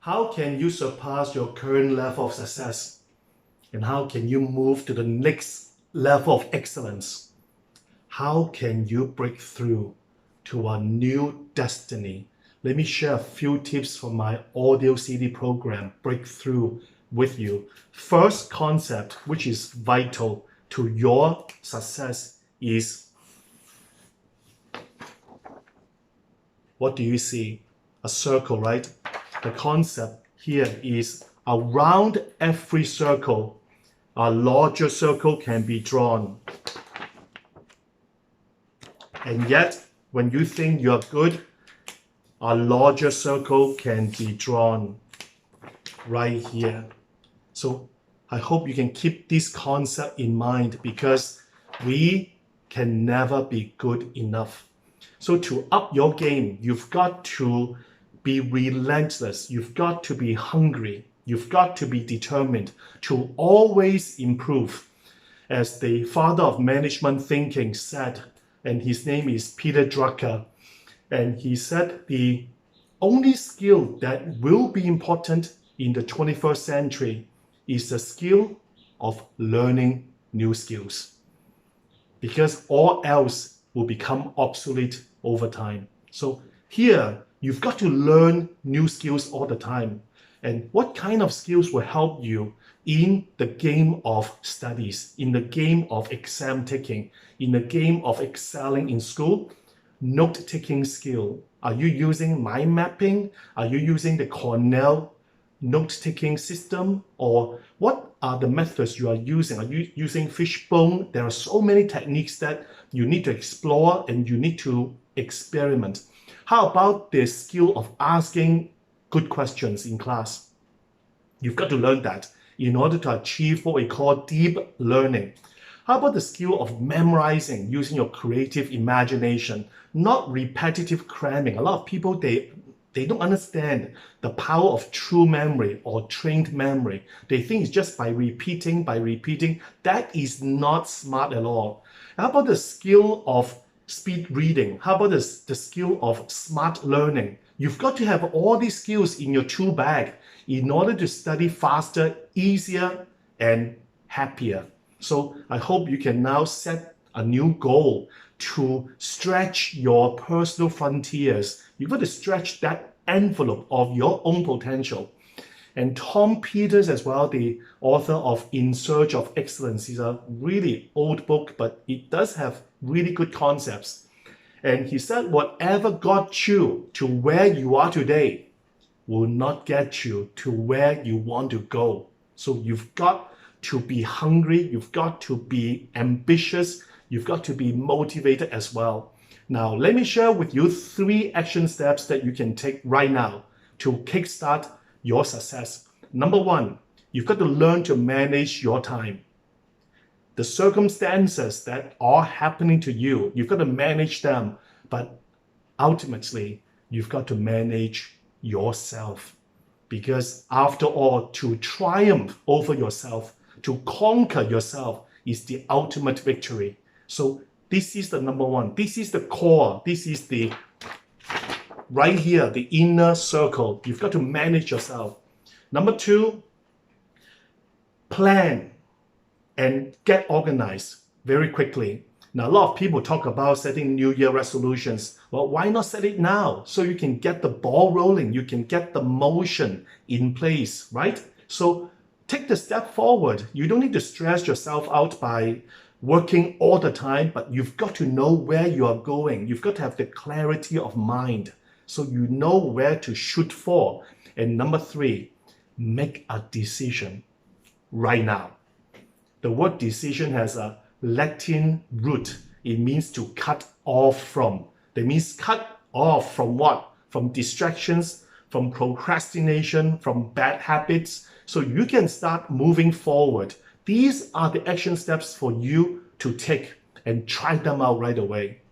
How can you surpass your current level of success? And how can you move to the next level of excellence? How can you break through to a new destiny? Let me share a few tips from my audio CD program, Breakthrough, with you. First concept, which is vital to your success, is what do you see? A circle, right? The concept here is around every circle, a larger circle can be drawn. And yet, when you think you're good, a larger circle can be drawn right here. So I hope you can keep this concept in mind, because we can never be good enough. So to up your game, you've got to be relentless. You've got to be hungry. You've got to be determined to always improve. As the father of management thinking said, and his name is Peter Drucker, and he said the only skill that will be important in the 21st century is the skill of learning new skills, because all else will become obsolete over time. So here, you've got to learn new skills all the time. And what kind of skills will help you in the game of studies, in the game of exam taking, in the game of excelling in school? Note-taking skill. Are you using mind mapping? Are you using the Cornell note-taking system? Or what are the methods you are using? Are you using fishbone? There are so many techniques that you need to explore and you need to experiment. How about the skill of asking good questions in class? You've got to learn that in order to achieve what we call deep learning. How about the skill of memorizing using your creative imagination, not repetitive cramming? A lot of people, they don't understand the power of true memory or trained memory. They think it's just by repeating. That is not smart at all. How about the skill of speed reading? How about the skill of smart learning? You've got to have all these skills in your tool bag in order to study faster, easier, and happier. So I hope you can now set a new goal to stretch your personal frontiers. You've got to stretch that envelope of your own potential. And Tom Peters as well, the author of In Search of Excellence, is a really old book, but it does have really good concepts. And he said, whatever got you to where you are today will not get you to where you want to go. So you've got to be hungry, you've got to be ambitious, you've got to be motivated as well. Now, let me share with you 3 action steps that you can take right now to kickstart your success. Number 1, you've got to learn to manage your time. The circumstances that are happening to you, you've got to manage them, but ultimately, you've got to manage yourself. Because after all, to triumph over yourself, to conquer yourself is the ultimate victory. So this is the number 1. This is the core. This is the right here, the inner circle. You've got to manage yourself. Number 2, plan and get organized very quickly. Now, a lot of people talk about setting New Year resolutions. Well, why not set it now so you can get the ball rolling, you can get the motion in place, right? So take the step forward. You don't need to stress yourself out by working all the time, but you've got to know where you are going. You've got to have the clarity of mind so you know where to shoot for. And number 3, make a decision right now. The word decision has a Latin root. It means to cut off from. That means cut off from what? From distractions, from procrastination, from bad habits, so you can start moving forward. These are the action steps for you to take and try them out right away.